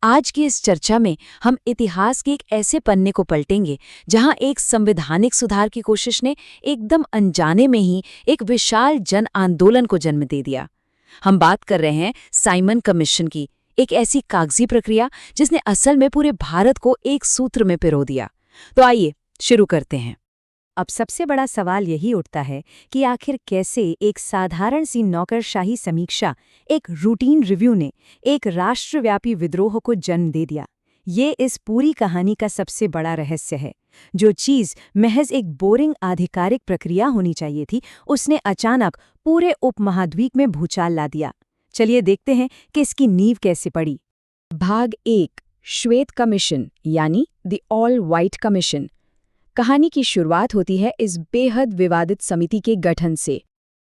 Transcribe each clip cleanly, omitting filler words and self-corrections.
आज की इस चर्चा में हम इतिहास के एक ऐसे पन्ने को पलटेंगे जहां एक संवैधानिक सुधार की कोशिश ने एकदम अनजाने में ही एक विशाल जन आंदोलन को जन्म दे दिया। हम बात कर रहे हैं साइमन कमीशन की, एक ऐसी कागजी प्रक्रिया जिसने असल में पूरे भारत को एक सूत्र में पिरो दिया। तो आइए शुरू करते हैं। अब सबसे बड़ा सवाल यही उठता है कि आखिर कैसे एक साधारण सी नौकरशाही समीक्षा, एक रूटीन रिव्यू ने एक राष्ट्रव्यापी विद्रोह को जन्म दे दिया। ये इस पूरी कहानी का सबसे बड़ा रहस्य है। जो चीज़ महज एक बोरिंग आधिकारिक प्रक्रिया होनी चाहिए थी, उसने अचानक पूरे उपमहाद्वीप में भूचाल ला दिया। चलिए देखते हैं कि इसकी नींव कैसे पड़ी। भाग 1, श्वेत कमीशन यानी द ऑल व्हाइट कमीशन। कहानी की शुरुआत होती है इस बेहद विवादित समिति के गठन से।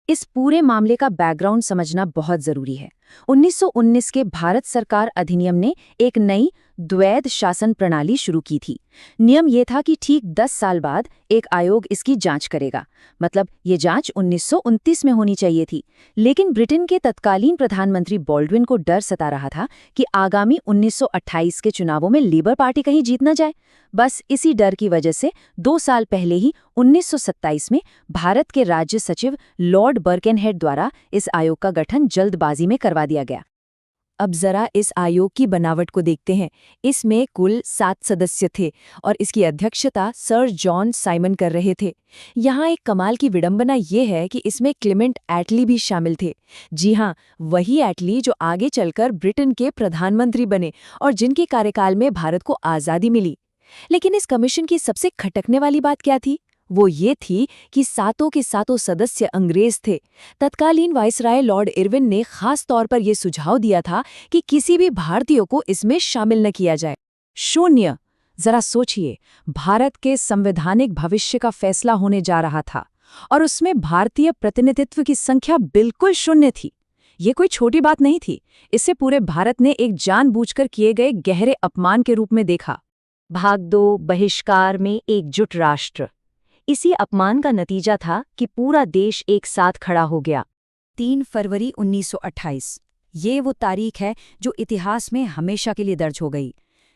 इस पूरे मामले का बैकग्राउंड समझना बहुत जरूरी है। 1919 के भारत सरकार अधिनियम ने एक नई द्वैध शासन प्रणाली शुरू की थी। नियम ये था कि ठीक 10 साल बाद एक आयोग इसकी जांच करेगा। मतलब ये जांच 1929 में होनी चाहिए थी, लेकिन ब्रिटेन के तत्कालीन प्रधानमंत्री बॉल्डविन को डर सता रहा था कि आगामी 1928 के चुनावों में लेबर पार्टी कहीं जीत न जाए। बस इसी डर की वजह से 2 साल पहले ही 1927 में भारत के राज्य सचिव लॉर्ड बर्केनहेड द्वारा इस आयोग का गठन जल्दबाजी में करवा दिया गया। अब जरा इस आयोग की बनावट को देखते हैं। इसमें कुल 7 सदस्य थे और इसकी अध्यक्षता सर जॉन साइमन कर रहे थे। यहाँ एक कमाल की विडंबना ये है कि इसमें क्लेमेंट एटली भी शामिल थे। जी हाँ, वही एटली जो आगे चलकर ब्रिटेन के प्रधानमंत्री बने और जिनके कार्यकाल में भारत को आज़ादी मिली। लेकिन इस कमीशन की सबसे खटकने वाली बात क्या थी? वो ये थी कि सातों के सातों सदस्य अंग्रेज थे। तत्कालीन वाइसराय लॉर्ड इरविन ने खास तौर पर यह सुझाव दिया था कि किसी भी भारतीय को इसमें शामिल न किया जाए। शून्य। जरा सोचिए, भारत के संवैधानिक भविष्य का फैसला होने जा रहा था और उसमें भारतीय प्रतिनिधित्व की संख्या बिल्कुल शून्य थी। ये कोई छोटी बात नहीं थी। इसे पूरे भारत ने एक जानबूझकर किए गए गहरे अपमान के रूप में देखा। भाग 2, बहिष्कार में एकजुट राष्ट्र। इसी अपमान का नतीजा था कि पूरा देश एक साथ खड़ा हो गया। 3 फरवरी 1928। ये वो तारीख है जो इतिहास में हमेशा के लिए दर्ज हो गई।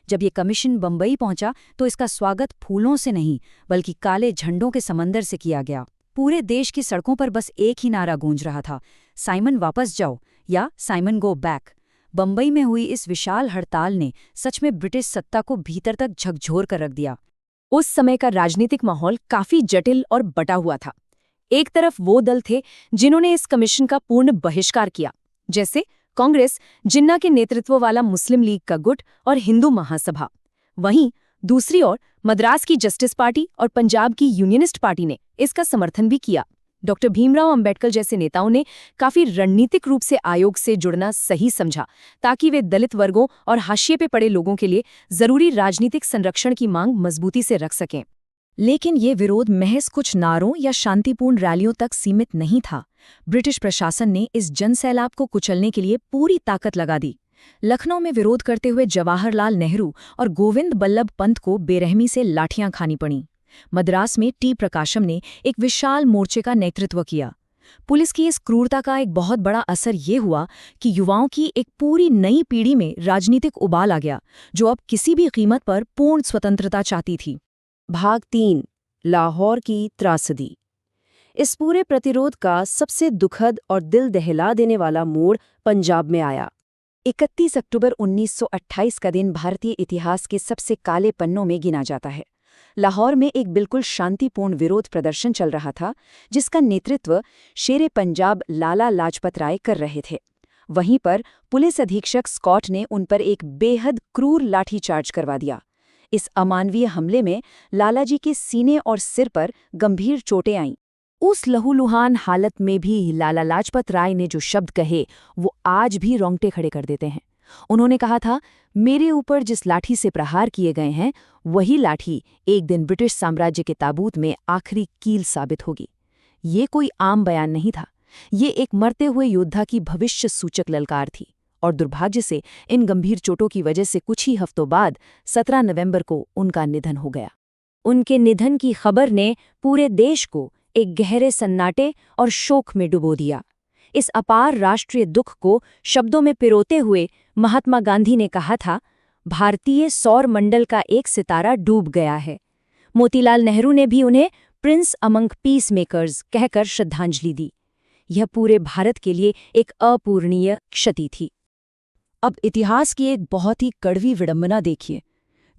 जब ये कमीशन बंबई पहुंचा तो इसका स्वागत फूलों से नहीं बल्कि काले झंडों के समंदर से किया गया। पूरे देश की सड़कों पर बस एक ही नारा गूंज रहा था, साइमन वापस जाओ या साइमन गो बैक। बंबई में हुई इस विशाल हड़ताल ने सच में ब्रिटिश सत्ता को भीतर तक झकझोर कर रख दिया। उस समय का राजनीतिक माहौल काफी जटिल और बटा हुआ था। एक तरफ वो दल थे जिन्होंने इस कमीशन का पूर्ण बहिष्कार किया, जैसे कांग्रेस, जिन्ना के नेतृत्व वाला मुस्लिम लीग का गुट और हिंदू महासभा। वहीं दूसरी ओर मद्रास की जस्टिस पार्टी और पंजाब की यूनियनिस्ट पार्टी ने इसका समर्थन भी किया। डॉक्टर भीमराव अंबेडकर जैसे नेताओं ने काफी रणनीतिक रूप से आयोग से जुड़ना सही समझा, ताकि वे दलित वर्गों और हाशिए पे पड़े लोगों के लिए जरूरी राजनीतिक संरक्षण की मांग मजबूती से रख सकें। लेकिन ये विरोध महज कुछ नारों या शांतिपूर्ण रैलियों तक सीमित नहीं था। ब्रिटिश प्रशासन ने इस जनसैलाब को कुचलने के लिए पूरी ताकत लगा दी। लखनऊ में विरोध करते हुए जवाहरलाल नेहरू और गोविंद बल्लभ पंत को बेरहमी से लाठियां खानी पड़ीं। मद्रास में टी प्रकाशम ने एक विशाल मोर्चे का नेतृत्व किया। पुलिस की इस क्रूरता का एक बहुत बड़ा असर ये हुआ कि युवाओं की एक पूरी नई पीढ़ी में राजनीतिक उबाल आ गया, जो अब किसी भी कीमत पर पूर्ण स्वतंत्रता चाहती थी। भाग 3, लाहौर की त्रासदी। इस पूरे प्रतिरोध का सबसे दुखद और दिल दहला देने वाला मोड़ पंजाब में आया। 31 अक्टूबर 1928 का दिन भारतीय इतिहास के सबसे काले पन्नों में गिना जाता है। लाहौर में एक बिल्कुल शांतिपूर्ण विरोध प्रदर्शन चल रहा था, जिसका नेतृत्व शेरे पंजाब लाला लाजपत राय कर रहे थे। वहीं पर पुलिस अधीक्षक स्कॉट ने उन पर एक बेहद क्रूर लाठीचार्ज करवा दिया। इस अमानवीय हमले में लालाजी के सीने और सिर पर गंभीर चोटें आईं। उस लहूलुहान हालत में भी लाला लाजपत राय ने जो शब्द कहे, वो आज भी रोंगटे खड़े कर देते हैं। उन्होंने कहा था, मेरे ऊपर जिस लाठी से प्रहार किए गए हैं, वही लाठी एक दिन ब्रिटिश साम्राज्य के ताबूत में आखिरी कील साबित होगी। ये कोई आम बयान नहीं था। ये एक मरते हुए योद्धा की भविष्य सूचक ललकार थी। और दुर्भाग्य से इन गंभीर चोटों की वजह से कुछ ही हफ्तों बाद 17 नवंबर को उनका निधन हो गया। उनके निधन की खबर ने पूरे देश को एक गहरे सन्नाटे और शोक में डुबो दिया। इस अपार राष्ट्रीय दुख को शब्दों में पिरोते हुए महात्मा गांधी ने कहा था, भारतीय सौर मंडल का एक सितारा डूब गया है। मोतीलाल नेहरू ने भी उन्हें प्रिंस अमंग पीस मेकर्स कहकर श्रद्धांजलि दी। यह पूरे भारत के लिए एक अपूरणीय क्षति थी। अब इतिहास की एक बहुत ही कड़वी विडंबना देखिए।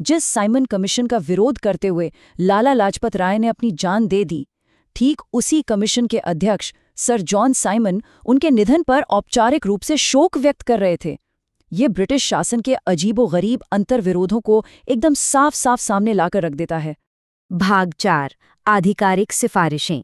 जिस साइमन कमीशन का विरोध करते हुए लाला लाजपत राय ने अपनी जान दे दी, ठीक उसी कमीशन के अध्यक्ष सर जॉन साइमन उनके निधन पर औपचारिक रूप से शोक व्यक्त कर रहे थे। ये ब्रिटिश शासन के अजीबोगरीब अंतर्विरोधों को एकदम साफ साफ सामने लाकर रख देता है। भाग 4 आधिकारिक सिफारिशें।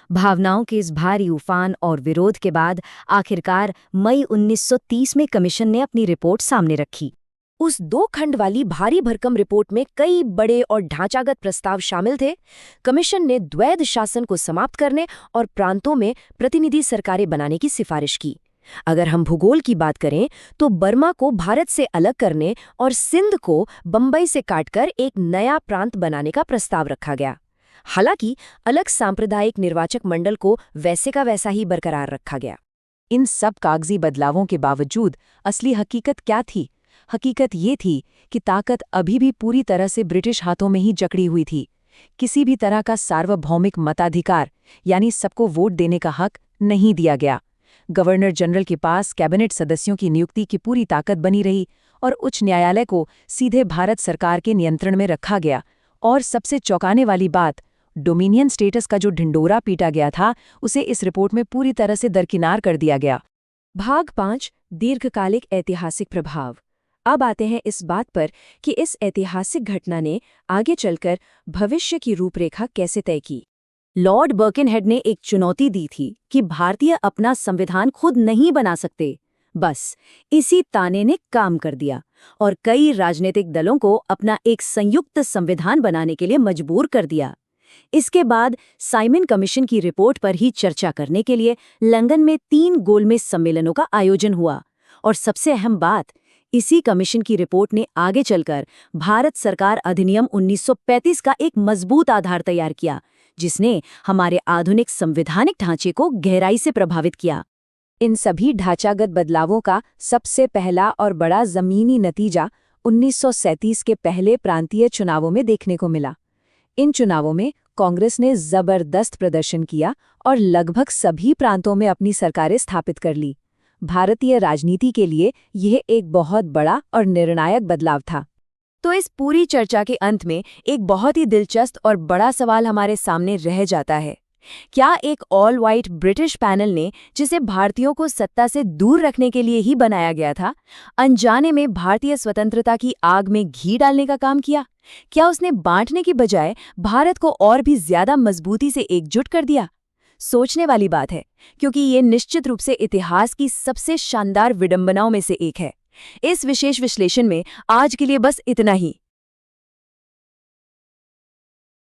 भावनाओं के इस भारी उफान और विरोध के बाद आखिरकार मई 1930 में कमीशन ने अपनी रिपोर्ट सामने रखी। उस 2 खंड वाली भारी भरकम रिपोर्ट में कई बड़े और ढांचागत प्रस्ताव शामिल थे। कमीशन ने द्वैध शासन को समाप्त करने और प्रांतों में प्रतिनिधि सरकारें बनाने की सिफारिश की। अगर हम भूगोल की बात करें तो बर्मा को भारत से अलग करने और सिंध को बंबई से काटकर एक नया प्रांत बनाने का प्रस्ताव रखा गया। हालांकि अलग सांप्रदायिक निर्वाचक मंडल को वैसे का वैसा ही बरकरार रखा गया। इन सब कागजी बदलावों के बावजूद असली हकीकत क्या थी? हकीकत ये थी कि ताकत अभी भी पूरी तरह से ब्रिटिश हाथों में ही जकड़ी हुई थी। किसी भी तरह का सार्वभौमिक मताधिकार यानी सबको वोट देने का हक नहीं दिया गया। गवर्नर जनरल के पास कैबिनेट सदस्यों की नियुक्ति की पूरी ताकत बनी रही और उच्च न्यायालय को सीधे भारत सरकार के नियंत्रण में रखा गया। और सबसे चौंकाने वाली बात, डोमिनियन स्टेटस का जो ढिंडोरा पीटा गया था उसे इस रिपोर्ट में पूरी तरह से दरकिनार कर दिया गया। भाग 5 दीर्घकालिक ऐतिहासिक प्रभाव। अब आते हैं इस बात पर कि इस ऐतिहासिक घटना ने आगे चलकर भविष्य की रूपरेखा कैसे तय की। लॉर्ड बर्किनहेड ने एक चुनौती दी थी कि भारतीय अपना संविधान खुद नहीं बना सकते। बस इसी ताने ने काम कर दिया और कई राजनीतिक दलों को अपना एक संयुक्त संविधान बनाने के लिए मजबूर कर दिया। इसके बाद साइमन कमीशन की रिपोर्ट पर ही चर्चा करने के लिए लंदन में 3 गोलमेज सम्मेलनों का आयोजन हुआ। और सबसे अहम बात, इसी कमीशन की रिपोर्ट ने आगे चलकर भारत सरकार अधिनियम 1935 का एक मजबूत आधार तैयार किया, जिसने हमारे आधुनिक संवैधानिक ढांचे को गहराई से प्रभावित किया। इन सभी ढांचागत बदलावों का सबसे पहला और बड़ा जमीनी नतीजा 1937 के पहले प्रांतीय चुनावों में देखने को मिला। इन चुनावों में कांग्रेस ने जबरदस्त प्रदर्शन किया और लगभग सभी प्रांतों में अपनी सरकारें स्थापित कर ली। भारतीय राजनीति के लिए यह एक बहुत बड़ा और निर्णायक बदलाव था। तो इस पूरी चर्चा के अंत में एक बहुत ही दिलचस्प और बड़ा सवाल हमारे सामने रह जाता है। क्या एक ऑल वाइट ब्रिटिश पैनल ने, जिसे भारतीयों को सत्ता से दूर रखने के लिए ही बनाया गया था, अनजाने में भारतीय स्वतंत्रता की आग में घी डालने का काम किया? क्या उसने बांटने की बजाय भारत को और भी ज्यादा मजबूती से एकजुट कर दिया? सोचने वाली बात है, क्योंकि ये निश्चित रूप से इतिहास की सबसे शानदार विडंबनाओं में से एक है। इस विशेष विश्लेषण में आज के लिए बस इतना ही।